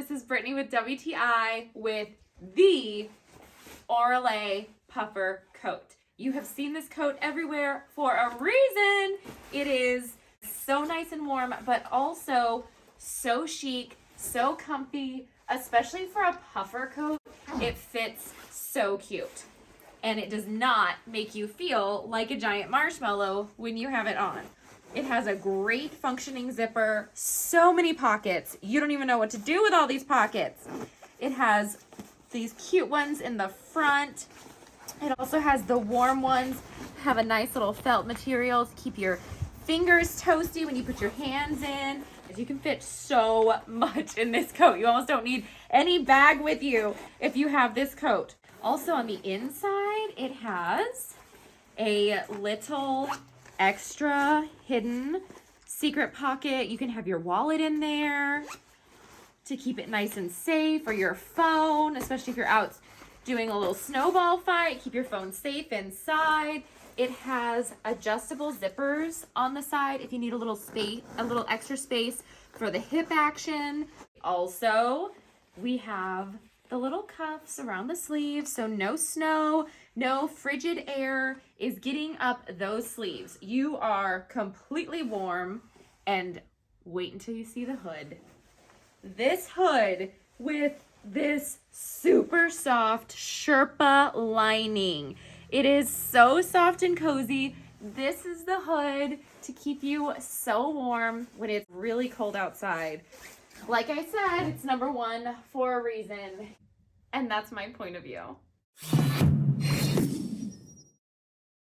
This is Brittany with WTI with the Orolay puffer coat. You have seen this coat everywhere for a reason. It is so nice and warm, but also so chic, so comfy, especially for a puffer coat. It fits so cute. And it does not make you feel like a giant marshmallow when you have it on. It has a great functioning zipper, so many pockets. You don't even know what to do with all these pockets. It has these cute ones in the front. It also has the warm ones, have a nice little felt material to keep your fingers toasty when you put your hands in. You can fit so much in this coat. You almost don't need any bag with you if you have this coat. Also on the inside, it has a little extra hidden secret pocket. You can have your wallet in there to keep it nice and safe, or your phone, especially if you're out doing a little snowball fight. Keep your phone safe inside. It has adjustable zippers on the side if you need a little space, a little extra space for the hip action. Also, we have the little cuffs around the sleeves, so no snow, no frigid air is getting up those sleeves. You are completely warm, and wait until you see the hood. This hood with this super soft Sherpa lining. It is so soft and cozy. This is the hood to keep you so warm when it's really cold outside. Like I said, it's #1 for a reason, and that's my point of view.